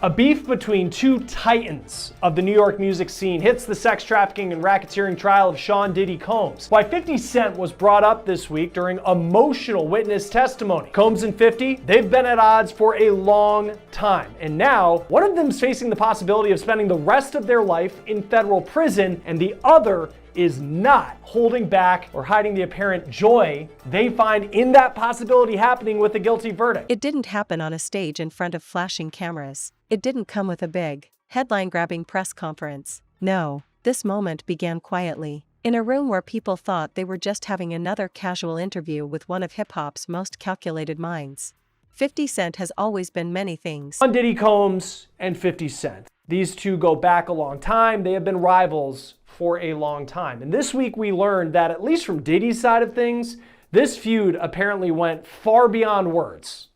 A beef between two titans of the New York music scene hits the sex trafficking and racketeering trial of Sean Diddy Combs. Why 50 Cent was brought up this week during emotional witness testimony. Combs and 50, they've been at odds for a long time. And now, one of them's facing the possibility of spending the rest of their life in federal prison, and the other is not holding back or hiding the apparent joy they find in that possibility happening with a guilty verdict. It didn't happen on a stage in front of flashing cameras. It didn't come with a big, headline-grabbing press conference. No, this moment began quietly, in a room where people thought they were just having another casual interview with one of hip-hop's most calculated minds. 50 Cent has always been many things. On Diddy Combs and 50 Cent. These two go back a long time. They have been rivals for a long time. And this week we learned that, at least from Diddy's side of things, this feud apparently went far beyond words.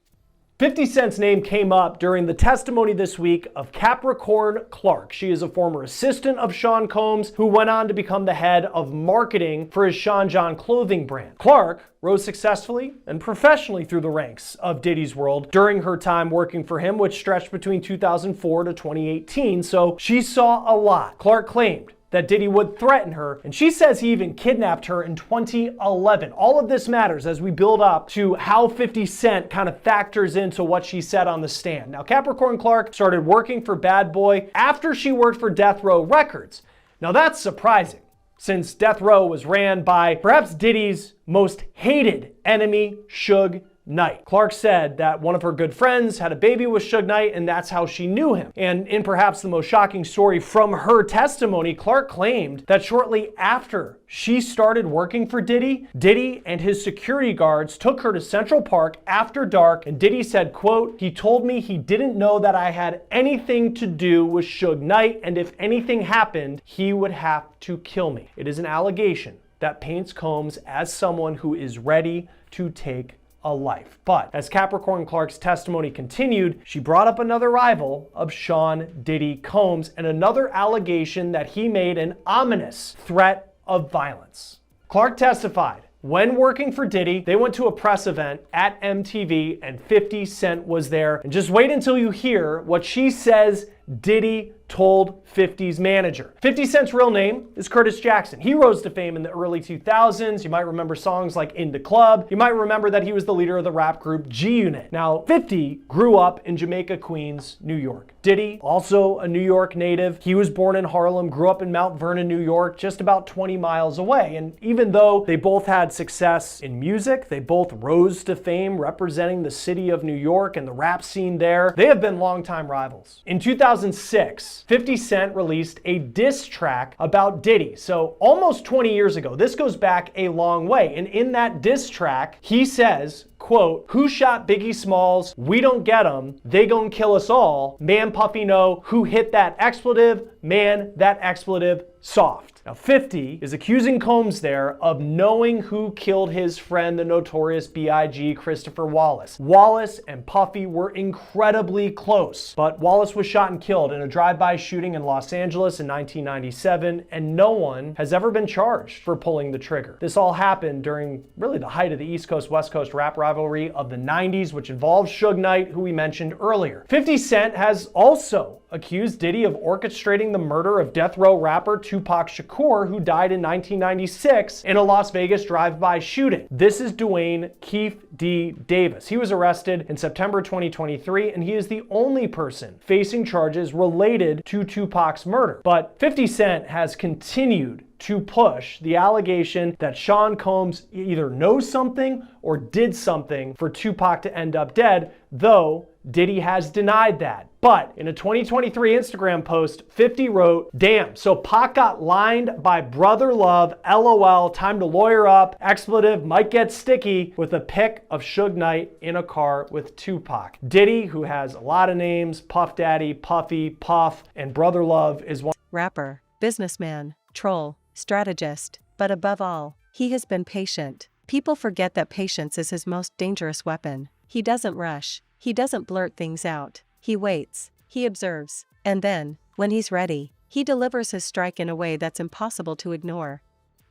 50 Cent's name came up during the testimony this week of Capricorn Clark. She is a former assistant of Sean Combs who went on to become the head of marketing for his Sean John clothing brand. Clark rose successfully and professionally through the ranks of Diddy's world during her time working for him, which stretched between 2004 to 2018, so she saw a lot. Clark claimed that Diddy would threaten her, and she says he even kidnapped her in 2011. All of this matters as we build up to how 50 Cent kind of factors into what she said on the stand. Now, Capricorn Clark started working for Bad Boy after she worked for Death Row Records. Now that's surprising, since Death Row was ran by perhaps Diddy's most hated enemy, Suge Knight. Clark said that one of her good friends had a baby with Suge Knight, and that's how she knew him. And in perhaps the most shocking story from her testimony, Clark claimed that shortly after she started working for Diddy, Diddy and his security guards took her to Central Park after dark, and Diddy said, quote, "He told me he didn't know that I had anything to do with Suge Knight, and if anything happened, he would have to kill me." It is an allegation that paints Combs as someone who is ready to take a life. But as Capricorn Clark's testimony continued, she brought up another rival of Sean Diddy Combs and another allegation that he made an ominous threat of violence. Clark testified, when working for Diddy, they went to a press event at MTV and 50 Cent was there. And just wait until you hear what she says Diddy told 50's manager. 50 Cent's real name is Curtis Jackson. He rose to fame in the early 2000s. You might remember songs like In the Club. You might remember that he was the leader of the rap group G-Unit. Now, 50 grew up in Jamaica, Queens, New York. Diddy, also a New York native. He was born in Harlem, grew up in Mount Vernon, New York, just about 20 miles away. And even though they both had success in music, they both rose to fame representing the city of New York and the rap scene there, they have been longtime rivals. In 2006, 50 Cent released a diss track about Diddy. So almost 20 years ago, this goes back a long way. And in that diss track, he says, quote, "Who shot Biggie Smalls? We don't get 'em. They gon' kill us all. Man, Puffy know who hit that expletive. Man, that expletive soft." Now 50 is accusing Combs there of knowing who killed his friend, the notorious B.I.G. Christopher Wallace. Wallace and Puffy were incredibly close, but Wallace was shot and killed in a drive-by shooting in Los Angeles in 1997, and no one has ever been charged for pulling the trigger. This all happened during really the height of the East Coast-West Coast rap rivalry of the 90s, which involved Suge Knight, who we mentioned earlier. 50 Cent has also accused Diddy of orchestrating the murder of death row rapper Tupac Shakur, who died in 1996 in a Las Vegas drive-by shooting. This is Dwayne Keefe D. Davis. He was arrested in September 2023, and he is the only person facing charges related to Tupac's murder. But 50 Cent has continued to push the allegation that Sean Combs either knows something or did something for Tupac to end up dead, though Diddy has denied that. But in a 2023 Instagram post, 50 wrote, "Damn, so Pac got lined by brother love, LOL, time to lawyer up, expletive might get sticky," with a pic of Suge Knight in a car with Tupac. Diddy, who has a lot of names, Puff Daddy, Puffy, Puff, and brother love is one. Rapper, businessman, troll, strategist, but above all, he has been patient. People forget that patience is his most dangerous weapon. He doesn't rush. He doesn't blurt things out. He waits, he observes, and then, when he's ready, he delivers his strike in a way that's impossible to ignore.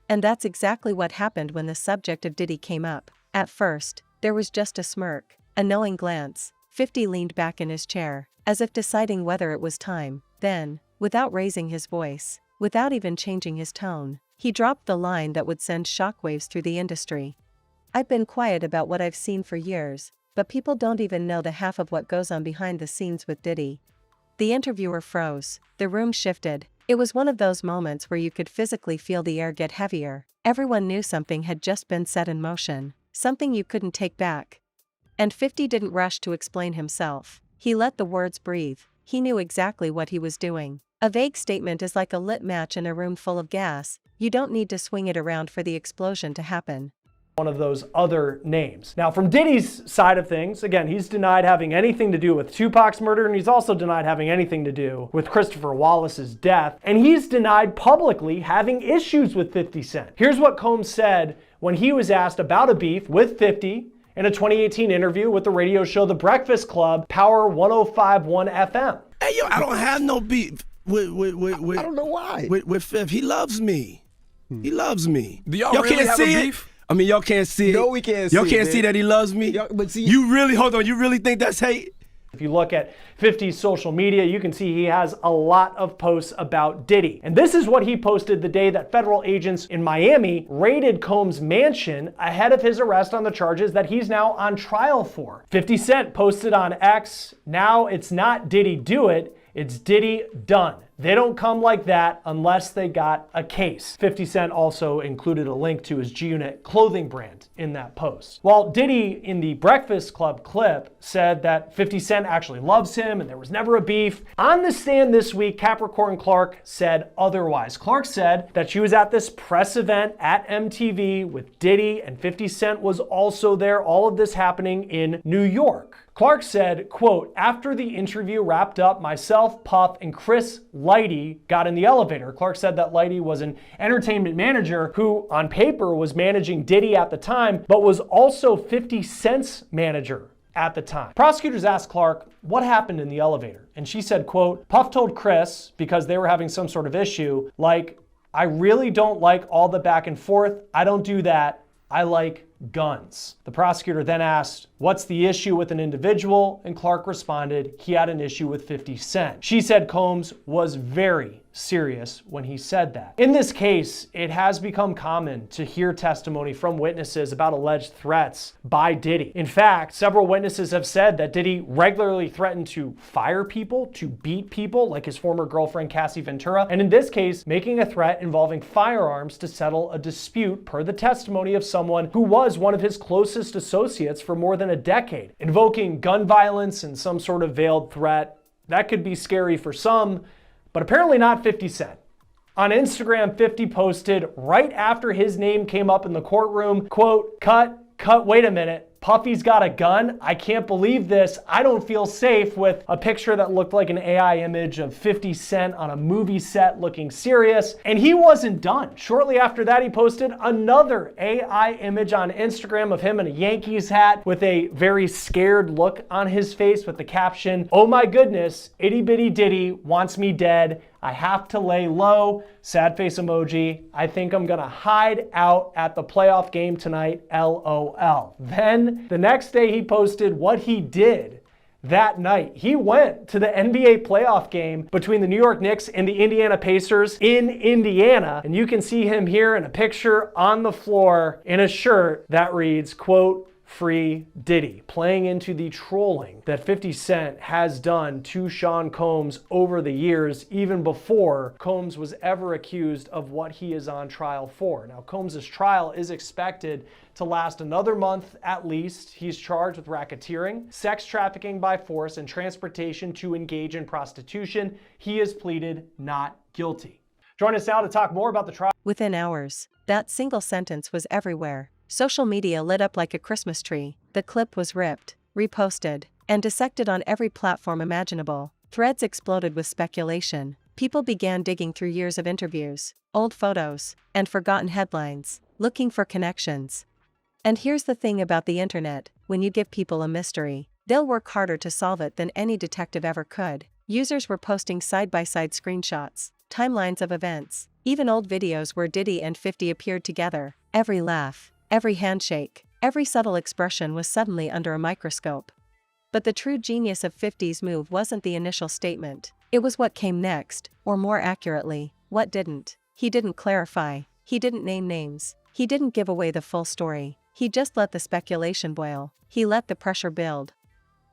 And that's exactly what happened when the subject of Diddy came up. At first, there was just a smirk, a knowing glance, 50 leaned back in his chair, as if deciding whether it was time. Then, without raising his voice, without even changing his tone, he dropped the line that would send shockwaves through the industry. "I've been quiet about what I've seen for years, but people don't even know the half of what goes on behind the scenes with Diddy." The interviewer froze. The room shifted. It was one of those moments where you could physically feel the air get heavier. Everyone knew something had just been set in motion, something you couldn't take back. And 50 didn't rush to explain himself. He let the words breathe. He knew exactly what he was doing. A vague statement is like a lit match in a room full of gas. You don't need to swing it around for the explosion to happen. One of those other names. Now, from Diddy's side of things, again, he's denied having anything to do with Tupac's murder, and he's also denied having anything to do with Christopher Wallace's death, and he's denied publicly having issues with 50 Cent. Here's what Combs said when he was asked about a beef with 50 in a 2018 interview with the radio show The Breakfast Club, Power 105.1 FM. Hey, yo, I don't have no beef with I don't know why. With Fifth. He loves me. He loves me. Do y'all really can't have see a it? beef? I mean, y'all can't see it. No, we can't see Y'all it, can't man. see that he loves me? But see, you really think that's hate? If you look at 50's social media, you can see he has a lot of posts about Diddy. And this is what he posted the day that federal agents in Miami raided Combs' mansion ahead of his arrest on the charges that he's now on trial for. 50 Cent posted on X, "Now it's not Diddy do it, it's Diddy done. They don't come like that unless they got a case." 50 Cent also included a link to his G-Unit clothing brand in that post. While Diddy in the Breakfast Club clip said that 50 Cent actually loves him and there was never a beef, on the stand this week, Capricorn Clark said otherwise. Clark said that she was at this press event at MTV with Diddy and 50 Cent was also there, all of this happening in New York. Clark said, quote, "After the interview wrapped up, myself, Puff, and Chris Lighty got in the elevator." Clark said that Lighty was an entertainment manager who, on paper, was managing Diddy at the time, but was also 50 Cent's manager at the time. Prosecutors asked Clark what happened in the elevator, and she said, quote, "Puff told Chris, because they were having some sort of issue, like, I really don't like all the back and forth. I don't do that. I like guns." The prosecutor then asked, "What's the issue with an individual?" And Clark responded, he had an issue with 50 Cent. She said Combs was very serious when he said that. In this case, it has become common to hear testimony from witnesses about alleged threats by Diddy. In fact, several witnesses have said that Diddy regularly threatened to fire people, to beat people, like his former girlfriend Cassie Ventura, and in this case, making a threat involving firearms to settle a dispute, per the testimony of someone who was one of his closest associates for more than a decade. Invoking gun violence and some sort of veiled threat, that could be scary for some, but apparently not 50 Cent. On Instagram, 50 posted right after his name came up in the courtroom, quote, cut, wait a minute. Puffy's got a gun? I can't believe this. I don't feel safe, with a picture that looked like an AI image of 50 Cent on a movie set looking serious. And he wasn't done. Shortly after that, he posted another AI image on Instagram of him in a Yankees hat with a very scared look on his face with the caption, "Oh my goodness, itty bitty Diddy wants me dead. I have to lay low." Sad face emoji. "I think I'm gonna hide out at the playoff game tonight, LOL. Then the next day he posted what he did that night. He went to the NBA playoff game between the New York Knicks and the Indiana Pacers in Indiana. And you can see him here in a picture on the floor in a shirt that reads, quote, "Free Diddy," playing into the trolling that 50 Cent has done to Sean Combs over the years, even before Combs was ever accused of what he is on trial for. Now, Combs' trial is expected to last another month at least. He's charged with racketeering, sex trafficking by force, and transportation to engage in prostitution. He has pleaded not guilty. Join us now to talk more about the trial. Within hours, that single sentence was everywhere. Social media lit up like a Christmas tree. The clip was ripped, reposted, and dissected on every platform imaginable. Threads exploded with speculation. People began digging through years of interviews, old photos, and forgotten headlines, looking for connections. And here's the thing about the internet: when you give people a mystery, they'll work harder to solve it than any detective ever could. Users were posting side-by-side screenshots, timelines of events, even old videos where Diddy and 50 appeared together. Every laugh, every handshake, every subtle expression was suddenly under a microscope. But the true genius of 50's move wasn't the initial statement. It was what came next, or more accurately, what didn't. He didn't clarify. He didn't name names. He didn't give away the full story. He just let the speculation boil. He let the pressure build.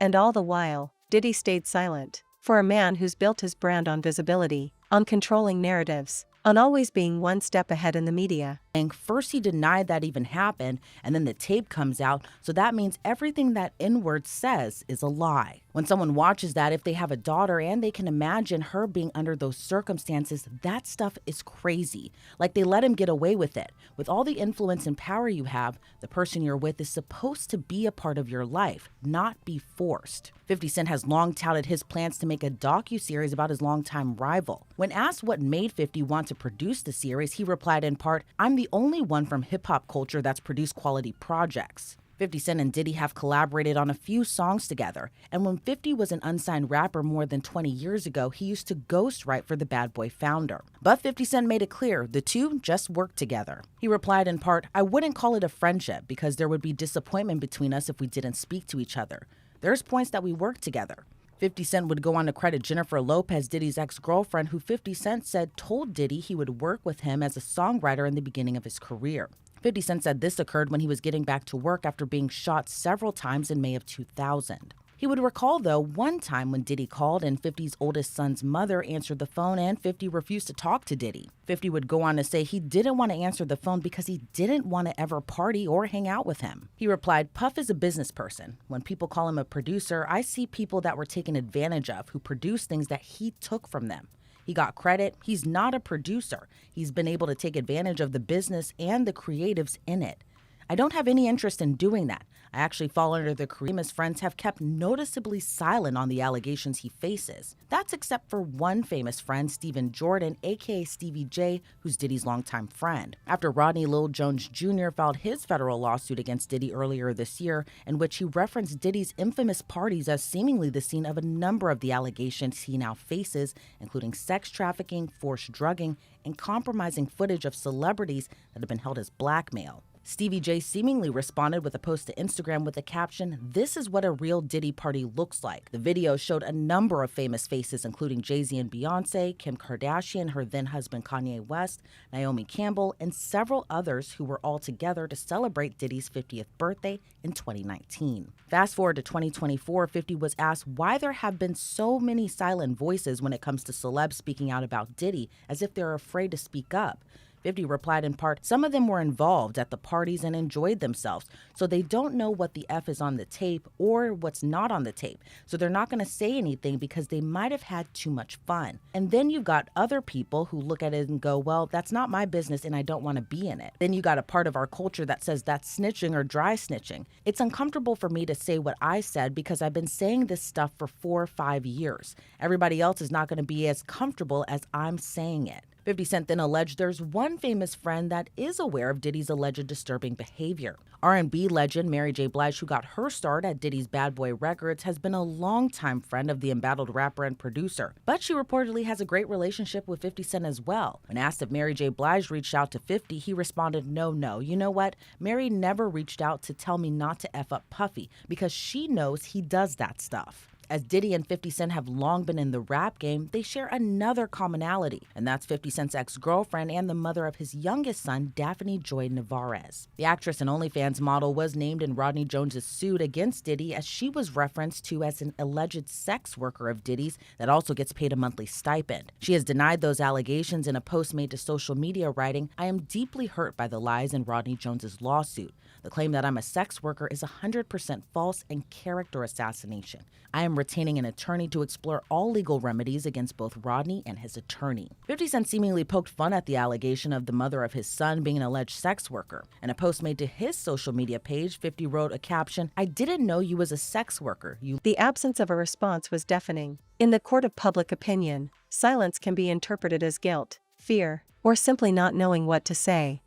And all the while, Diddy stayed silent. For a man who's built his brand on visibility, on controlling narratives, on always being one step ahead in the media. And first he denied that even happened, and then the tape comes out, so that means everything that N-word says is a lie. When someone watches that, if they have a daughter and they can imagine her being under those circumstances, that stuff is crazy. Like they let him get away with it. With all the influence and power you have, the person you're with is supposed to be a part of your life, not be forced. 50 Cent has long touted his plans to make a docuseries about his longtime rival. When asked what made 50 want to produce the series, he replied in part, "I'm the only one from hip-hop culture that's produced quality projects." 50 Cent and Diddy have collaborated on a few songs together, and when 50 was an unsigned rapper more than 20 years ago, he used to ghostwrite for the Bad Boy founder. But 50 Cent made it clear the two just worked together. He replied in part, "I wouldn't call it a friendship because there would be disappointment between us if we didn't speak to each other. There's points that we work together." 50 Cent would go on to credit Jennifer Lopez, Diddy's ex-girlfriend, who 50 Cent said told Diddy he would work with him as a songwriter in the beginning of his career. 50 Cent said this occurred when he was getting back to work after being shot several times in May of 2000. He would recall, though, one time when Diddy called and 50's oldest son's mother answered the phone and 50 refused to talk to Diddy. 50 would go on to say he didn't want to answer the phone because he didn't want to ever party or hang out with him. He replied, "Puff is a business person. When people call him a producer, I see people that were taken advantage of who produced things that he took from them. He got credit. He's not a producer. He's been able to take advantage of the business and the creatives in it. I don't have any interest in doing that. I actually fall under the cream as friends have kept noticeably silent on the allegations he faces. That's except for one famous friend, Stephen Jordan, aka Stevie J, who's Diddy's longtime friend. After Rodney Lil Jones Jr. filed his federal lawsuit against Diddy earlier this year, in which he referenced Diddy's infamous parties as seemingly the scene of a number of the allegations he now faces, including sex trafficking, forced drugging, and compromising footage of celebrities that have been held as blackmail. Stevie J seemingly responded with a post to Instagram with the caption, "This is what a real Diddy party looks like." The video showed a number of famous faces, including Jay-Z and Beyonce, Kim Kardashian, her then-husband Kanye West, Naomi Campbell, and several others who were all together to celebrate Diddy's 50th birthday in 2019. Fast forward to 2024, 50 was asked why there have been so many silent voices when it comes to celebs speaking out about Diddy, as if they're afraid to speak up. 50 replied in part, "Some of them were involved at the parties and enjoyed themselves, so they don't know what the F is on the tape or what's not on the tape, so they're not going to say anything because they might have had too much fun. And then you've got other people who look at it and go, well, that's not my business and I don't want to be in it. Then you got a part of our culture that says that's snitching or dry snitching. It's uncomfortable for me to say what I said because I've been saying this stuff for 4 or 5 years. Everybody else is not going to be as comfortable as I'm saying it." 50 Cent then alleged there's one famous friend that is aware of Diddy's alleged disturbing behavior. R&B legend Mary J. Blige, who got her start at Diddy's Bad Boy Records, has been a longtime friend of the embattled rapper and producer, but she reportedly has a great relationship with 50 Cent as well. When asked if Mary J. Blige reached out to 50, he responded, no, you know what? Mary never reached out to tell me not to F up Puffy because she knows he does that stuff." As Diddy and 50 Cent have long been in the rap game, they share another commonality, and that's 50 Cent's ex-girlfriend and the mother of his youngest son, Daphne Joy Navarez. The actress and OnlyFans model was named in Rodney Jones' suit against Diddy as she was referenced to as an alleged sex worker of Diddy's that also gets paid a monthly stipend. She has denied those allegations in a post made to social media, writing, "I am deeply hurt by the lies in Rodney Jones' lawsuit. The claim that I'm a sex worker is 100% false and character assassination. I am retaining an attorney to explore all legal remedies against both Rodney and his attorney." 50 Cent seemingly poked fun at the allegation of the mother of his son being an alleged sex worker. In a post made to his social media page, 50 wrote a caption, "I didn't know you was a sex worker. The absence of a response was deafening. In the court of public opinion, silence can be interpreted as guilt, fear, or simply not knowing what to say.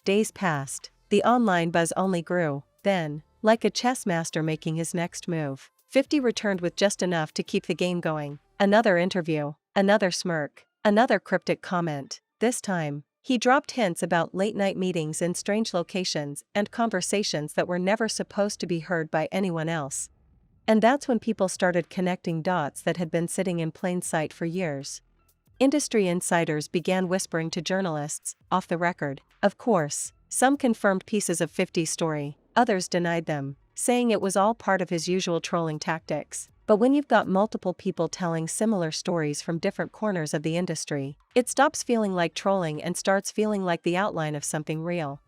Days passed. The online buzz only grew. Then, like a chess master making his next move, 50 returned with just enough to keep the game going. Another interview, another smirk, another cryptic comment. This time, he dropped hints about late-night meetings in strange locations and conversations that were never supposed to be heard by anyone else. And that's when people started connecting dots that had been sitting in plain sight for years. Industry insiders began whispering to journalists, off the record. Of course, some confirmed pieces of 50's story, others denied them, saying it was all part of his usual trolling tactics. But when you've got multiple people telling similar stories from different corners of the industry, it stops feeling like trolling and starts feeling like the outline of something real.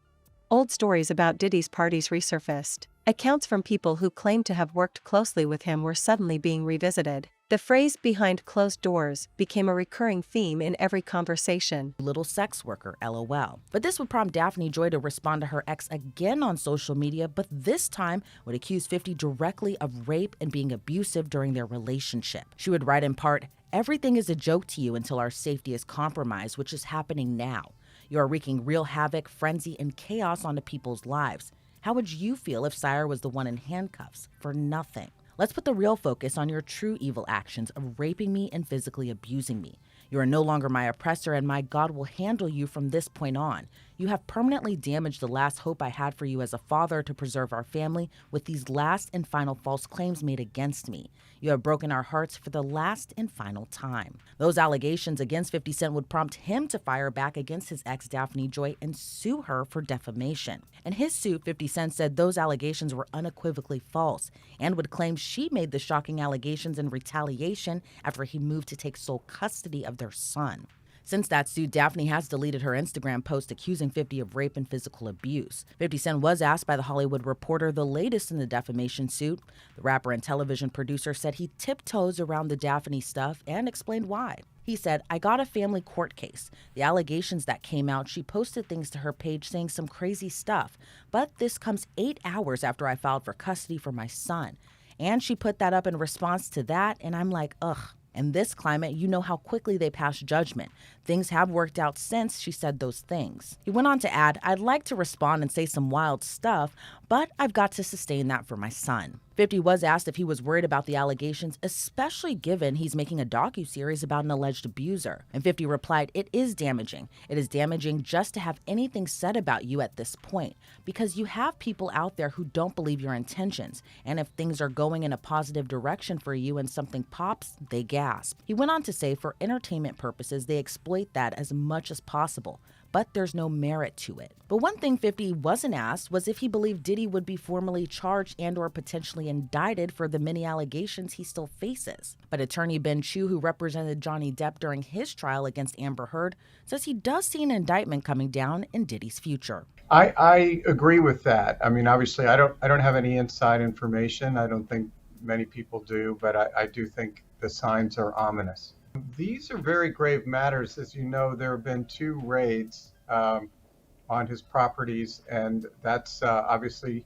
Old stories about Diddy's parties resurfaced. Accounts from people who claimed to have worked closely with him were suddenly being revisited. The phrase "behind closed doors" became a recurring theme in every conversation. Little sex worker, LOL. But this would prompt Daphne Joy to respond to her ex again on social media, but this time would accuse 50 directly of rape and being abusive during their relationship. She would write in part, "Everything is a joke to you until our safety is compromised, which is happening now. You are wreaking real havoc, frenzy, and chaos onto people's lives. How would you feel if Sire was the one in handcuffs? For nothing. Let's put the real focus on your true evil actions of raping me and physically abusing me. You are no longer my oppressor, and my God will handle you from this point on. You have permanently damaged the last hope I had for you as a father to preserve our family with these last and final false claims made against me. You have broken our hearts for the last and final time." Those allegations against 50 Cent would prompt him to fire back against his ex Daphne Joy and sue her for defamation. In his suit, 50 Cent said those allegations were unequivocally false and would claim she made the shocking allegations in retaliation after he moved to take sole custody of their son. Since that suit, Daphne has deleted her Instagram post accusing 50 of rape and physical abuse. 50 Cent was asked by The Hollywood Reporter the latest in the defamation suit. The rapper and television producer said he tiptoes around the Daphne stuff and explained why. He said, "I got a family court case. The allegations that came out, she posted things to her page saying some crazy stuff. But this comes 8 hours after I filed for custody for my son. And she put that up in response to that, and I'm like, ugh. In this climate, you know how quickly they pass judgment. Things have worked out since she said those things." He went on to add, "I'd like to respond and say some wild stuff, but I've got to sustain that for my son." 50 was asked if he was worried about the allegations, especially given he's making a docuseries about an alleged abuser. And 50 replied, "It is damaging. It is damaging just to have anything said about you at this point, because you have people out there who don't believe your intentions, and if things are going in a positive direction for you and something pops, they gasp." He went on to say for entertainment purposes, they exploit that as much as possible, but there's no merit to it. But one thing 50 wasn't asked was if he believed Diddy would be formally charged and or potentially indicted for the many allegations he still faces. But attorney Ben Chu, who represented Johnny Depp during his trial against Amber Heard, says he does see an indictment coming down in Diddy's future. I agree with that. I mean, obviously, I don't have any inside information. I don't think many people do, but I do think the signs are ominous. These are very grave matters. As you know, there have been 2 raids on his properties, and that's obviously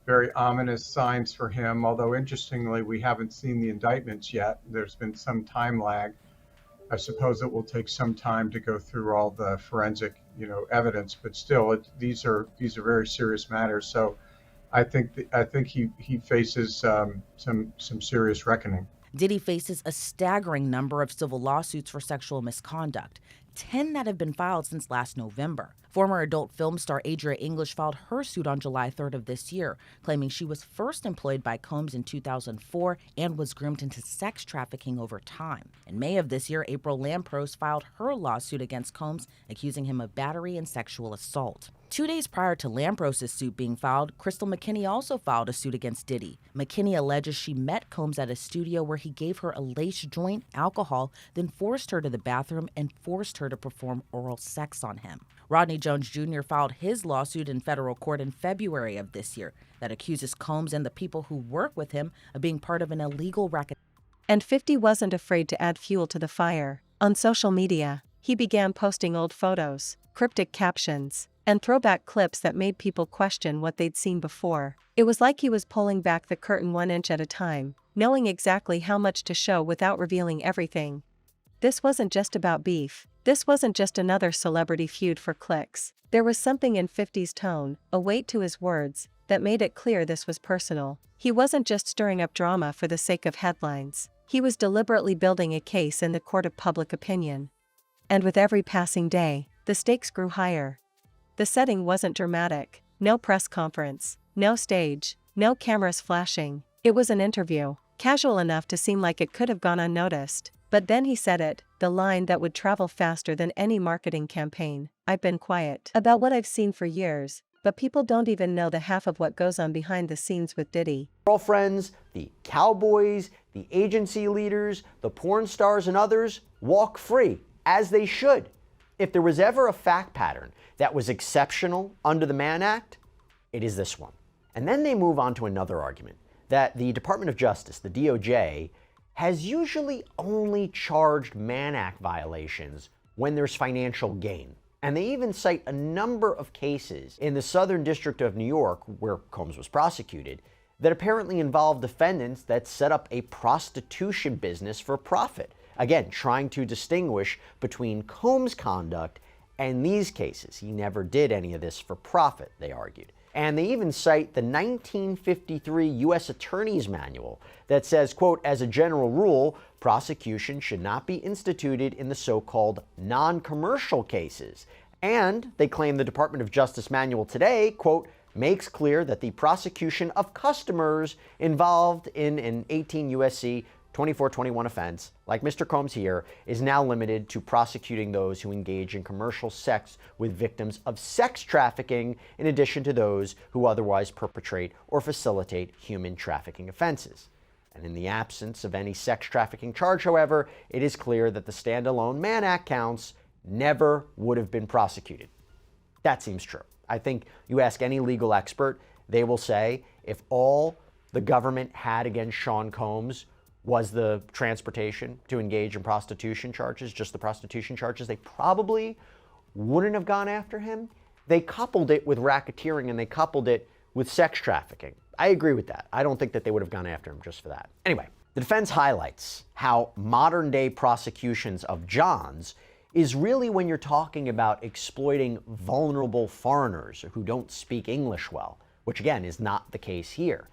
very ominous signs for him. Although, interestingly, we haven't seen the indictments yet. There's been some time lag. I suppose it will take some time to go through all the forensic, evidence, but still, these are very serious matters. So, I think he faces some serious reckoning. Diddy faces a staggering number of civil lawsuits for sexual misconduct, 10 that have been filed since last November. Former adult film star Adria English filed her suit on July 3rd of this year, claiming she was first employed by Combs in 2004 and was groomed into sex trafficking over time. In May of this year, April Lampros filed her lawsuit against Combs, accusing him of battery and sexual assault. 2 days prior to Lampros' suit being filed, Crystal McKinney also filed a suit against Diddy. McKinney alleges she met Combs at a studio where he gave her a lace joint, alcohol, then forced her to the bathroom and forced her to perform oral sex on him. Rodney Jones Jr. filed his lawsuit in federal court in February of this year that accuses Combs and the people who work with him of being part of an illegal racket. And 50 wasn't afraid to add fuel to the fire. On social media, he began posting old photos, cryptic captions, and throwback clips that made people question what they'd seen before. It was like he was pulling back the curtain 1 inch at a time, knowing exactly how much to show without revealing everything. This wasn't just about beef. This wasn't just another celebrity feud for clicks. There was something in 50's tone, a weight to his words, that made it clear this was personal. He wasn't just stirring up drama for the sake of headlines. He was deliberately building a case in the court of public opinion. And with every passing day, the stakes grew higher. The setting wasn't dramatic. No press conference, no stage, no cameras flashing. It was an interview, casual enough to seem like it could have gone unnoticed. But then he said it, the line that would travel faster than any marketing campaign. I've been quiet about what I've seen for years, but people don't even know the half of what goes on behind the scenes with Diddy. Girlfriends, the cowboys, the agency leaders, the porn stars and others walk free, as they should. If there was ever a fact pattern that was exceptional under the Mann Act, it is this one. And then they move on to another argument, that the Department of Justice, the DOJ, has usually only charged Mann Act violations when there's financial gain. And they even cite a number of cases in the Southern District of New York, where Combs was prosecuted, that apparently involved defendants that set up a prostitution business for profit. Again, trying to distinguish between Combs' conduct and these cases. He never did any of this for profit, they argued. And they even cite the 1953 U.S. Attorney's Manual that says, quote, as a general rule, prosecution should not be instituted in the so-called non-commercial cases. And they claim the Department of Justice manual today, quote, makes clear that the prosecution of customers involved in an 18 U.S.C. 2421 offense, like Mr. Combs here, is now limited to prosecuting those who engage in commercial sex with victims of sex trafficking, in addition to those who otherwise perpetrate or facilitate human trafficking offenses. And in the absence of any sex trafficking charge, however, it is clear that the standalone Mann Act counts never would have been prosecuted. That seems true. I think you ask any legal expert, they will say if all the government had against Sean Combs was the transportation to engage in prostitution charges, just the prostitution charges, they probably wouldn't have gone after him. They coupled it with racketeering and they coupled it with sex trafficking. I agree with that. I don't think that they would have gone after him just for that. Anyway, the defense highlights how modern day prosecutions of Johns is really when you're talking about exploiting vulnerable foreigners who don't speak English well, which again is not the case here.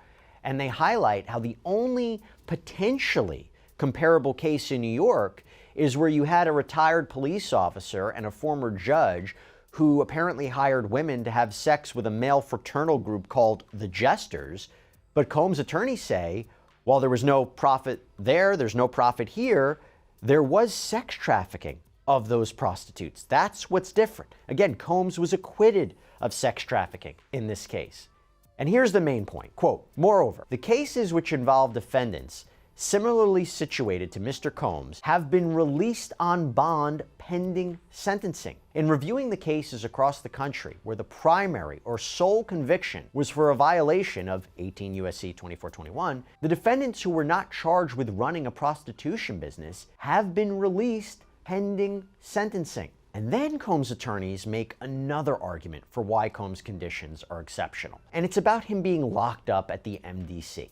And they highlight how the only potentially comparable case in New York is where you had a retired police officer and a former judge who apparently hired women to have sex with a male fraternal group called the Jesters. But Combs' attorneys say, while there was no profit there, there's no profit here, there was sex trafficking of those prostitutes. That's what's different. Again, Combs was acquitted of sex trafficking in this case. And here's the main point, quote, moreover, the cases which involve defendants similarly situated to Mr. Combs have been released on bond pending sentencing. In reviewing the cases across the country where the primary or sole conviction was for a violation of 18 U.S.C. 2421, the defendants who were not charged with running a prostitution business have been released pending sentencing. And then Combs' attorneys make another argument for why Combs' conditions are exceptional. And it's about him being locked up at the MDC.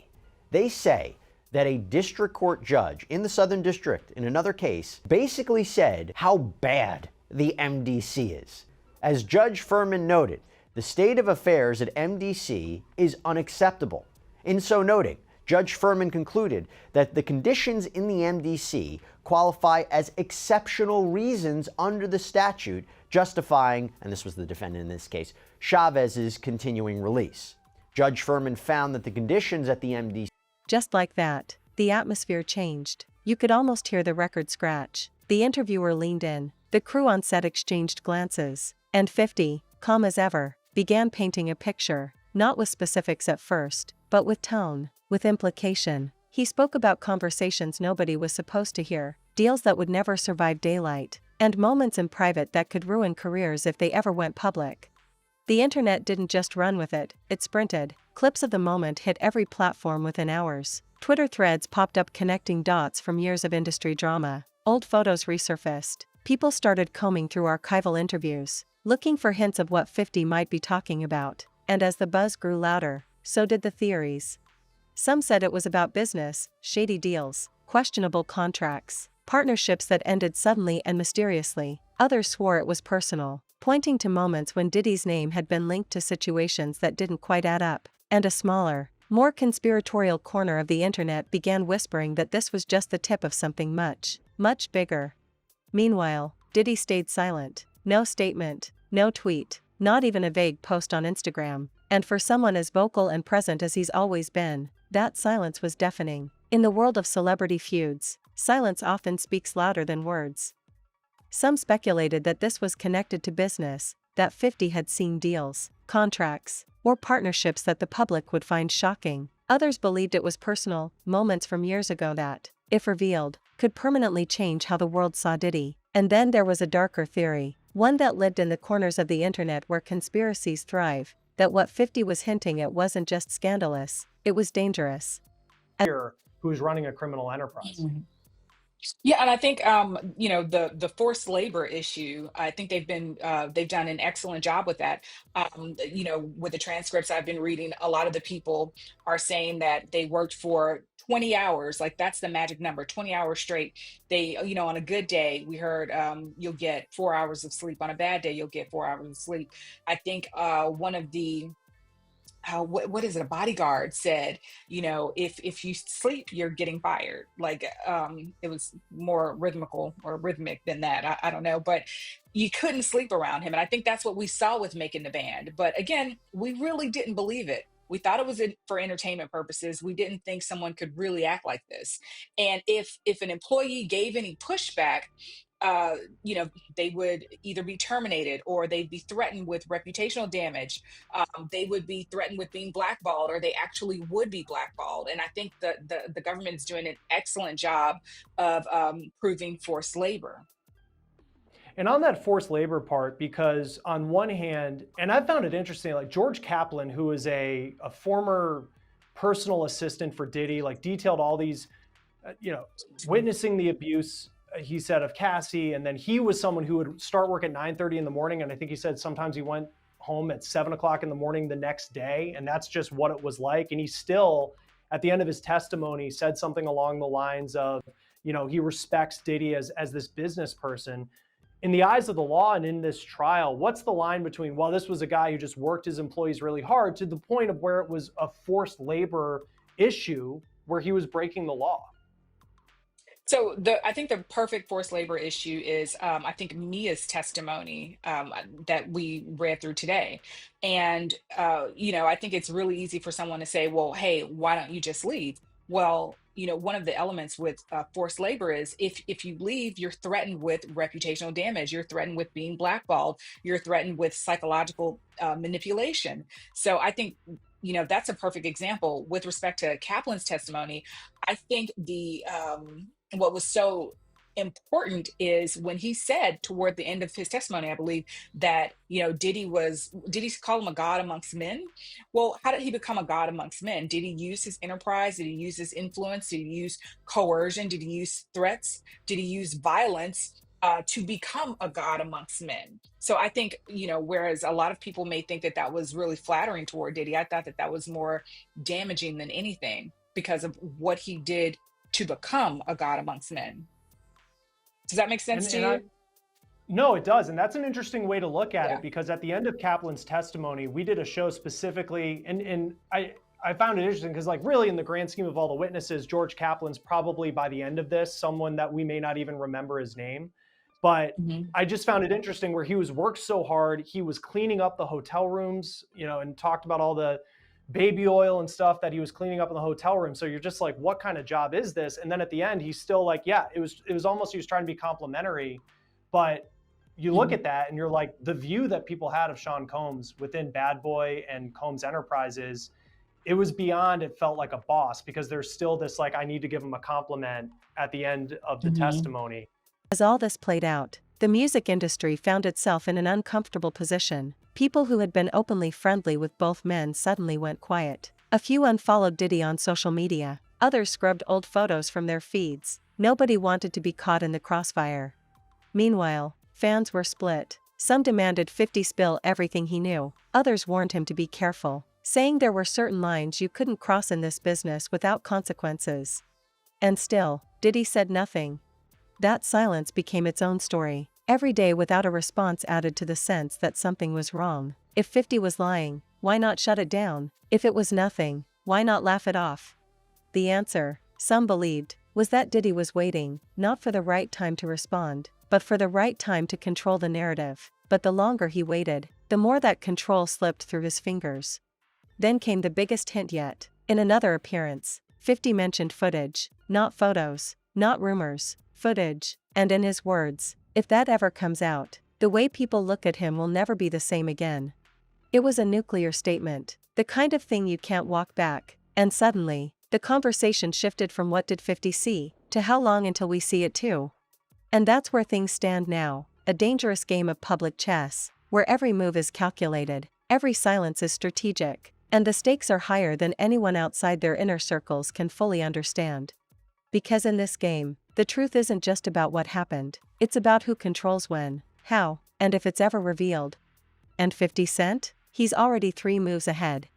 They say that a district court judge in the Southern District in another case basically said how bad the MDC is. As Judge Furman noted, the state of affairs at MDC is unacceptable. In so noting, Judge Furman concluded that the conditions in the MDC qualify as exceptional reasons under the statute justifying, and this was the defendant in this case, Chavez's continuing release. Judge Furman found that the conditions at the MDC. Just like that, the atmosphere changed. You could almost hear the record scratch. The interviewer leaned in. The crew on set exchanged glances. And 50, calm as ever, began painting a picture, not with specifics at first, but with tone, with implication. He spoke about conversations nobody was supposed to hear, deals that would never survive daylight, and moments in private that could ruin careers if they ever went public. The internet didn't just run with it, it sprinted. Clips of the moment hit every platform within hours. Twitter threads popped up connecting dots from years of industry drama. Old photos resurfaced. People started combing through archival interviews, looking for hints of what 50 might be talking about. And as the buzz grew louder, so did the theories. Some said it was about business, shady deals, questionable contracts, partnerships that ended suddenly and mysteriously. Others swore it was personal, pointing to moments when Diddy's name had been linked to situations that didn't quite add up. And a smaller, more conspiratorial corner of the internet began whispering that this was just the tip of something much, much bigger. Meanwhile, Diddy stayed silent. No statement, no tweet, not even a vague post on Instagram. And for someone as vocal and present as he's always been, That silence was deafening. In the world of celebrity feuds, silence often speaks louder than words. Some speculated that this was connected to business, that 50 had seen deals, contracts, or partnerships that the public would find shocking. Others believed it was personal, moments from years ago that, if revealed, could permanently change how the world saw Diddy. And then there was a darker theory, one that lived in the corners of the internet where conspiracies thrive, that what 50 was hinting at wasn't just scandalous, it was dangerous. Who's running a criminal enterprise. Yeah, and I think the forced labor issue. I think they've done an excellent job with that. With the transcripts I've been reading, a lot of the people are saying that they worked for 20 hours. Like that's the magic number, 20 hours straight. They, on a good day, we heard you'll get 4 hours of sleep. On a bad day, you'll get 4 hours of sleep. I think one of the what is it? A bodyguard said, if you sleep, you're getting fired. Like it was more rhythmic than that. I don't know, but you couldn't sleep around him. And I think that's what we saw with Making the Band. But again, we really didn't believe it. We thought it was for entertainment purposes. We didn't think someone could really act like this. And if an employee gave any pushback, they would either be terminated or they'd be threatened with reputational damage. They would be threatened with being blackballed, or they actually would be blackballed. And I think the government is doing an excellent job of proving forced labor. And on that forced labor part, because on one hand, and I found it interesting, like George Kaplan, who is a former personal assistant for Diddy, like detailed all these, witnessing the abuse, he said, of Cassie. And then he was someone who would start work at 9:30 in the morning. And I think he said sometimes he went home at 7 o'clock in the morning the next day. And that's just what it was like. And he still, at the end of his testimony, said something along the lines of, he respects Diddy as this business person. In the eyes of the law and in this trial, what's the line between, well, this was a guy who just worked his employees really hard, to the point of where it was a forced labor issue where he was breaking the law? So I think the perfect forced labor issue is, I think Mia's testimony that we read through today. And, I think it's really easy for someone to say, well, hey, why don't you just leave? Well, one of the elements with forced labor is if you leave, you're threatened with reputational damage. You're threatened with being blackballed. You're threatened with psychological manipulation. So I think, that's a perfect example. With respect to Kaplan's testimony, I think what was so important is when he said toward the end of his testimony, I believe, that did he call him a god amongst men? Well, how did he become a god amongst men? Did he use his enterprise? Did he use his influence? Did he use coercion? Did he use threats? Did he use violence to become a god amongst men? So I think, whereas a lot of people may think that was really flattering toward Diddy, I thought that was more damaging than anything because of what he did to become a god amongst men. Does that make sense to you? No, it does. And that's an interesting way to look at it, because at the end of Kaplan's testimony, we did a show specifically, and I found it interesting because, like, really in the grand scheme of all the witnesses, George Kaplan's probably, by the end of this, someone that we may not even remember his name. But I just found it interesting where he was worked so hard. He was cleaning up the hotel rooms, and talked about all the baby oil and stuff that he was cleaning up in the hotel room. So you're just like, what kind of job is this? And then at the end, he's still like, yeah, it was almost, he was trying to be complimentary. But you look at that and you're like, the view that people had of Sean Combs within Bad Boy and Combs Enterprises, it was beyond, it felt like a boss, because there's still this, like, I need to give him a compliment at the end of the testimony. As all this played out, the music industry found itself in an uncomfortable position. People who had been openly friendly with both men suddenly went quiet. A few unfollowed Diddy on social media. Others scrubbed old photos from their feeds. Nobody wanted to be caught in the crossfire. Meanwhile, fans were split. Some demanded 50 spill everything he knew. Others warned him to be careful, saying there were certain lines you couldn't cross in this business without consequences. And still, Diddy said nothing. That silence became its own story. Every day without a response added to the sense that something was wrong. If 50 was lying, why not shut it down? If it was nothing, why not laugh it off? The answer, some believed, was that Diddy was waiting, not for the right time to respond, but for the right time to control the narrative. But the longer he waited, the more that control slipped through his fingers. Then came the biggest hint yet. In another appearance, 50 mentioned footage, not photos, not rumors, footage, and in his words, if that ever comes out, the way people look at him will never be the same again. It was a nuclear statement, the kind of thing you can't walk back, and suddenly, the conversation shifted from what did 50 see, to how long until we see it too. And that's where things stand now, a dangerous game of public chess, where every move is calculated, every silence is strategic, and the stakes are higher than anyone outside their inner circles can fully understand. Because in this game, the truth isn't just about what happened, it's about who controls when, how, and if it's ever revealed. And 50 Cent? He's already 3 moves ahead.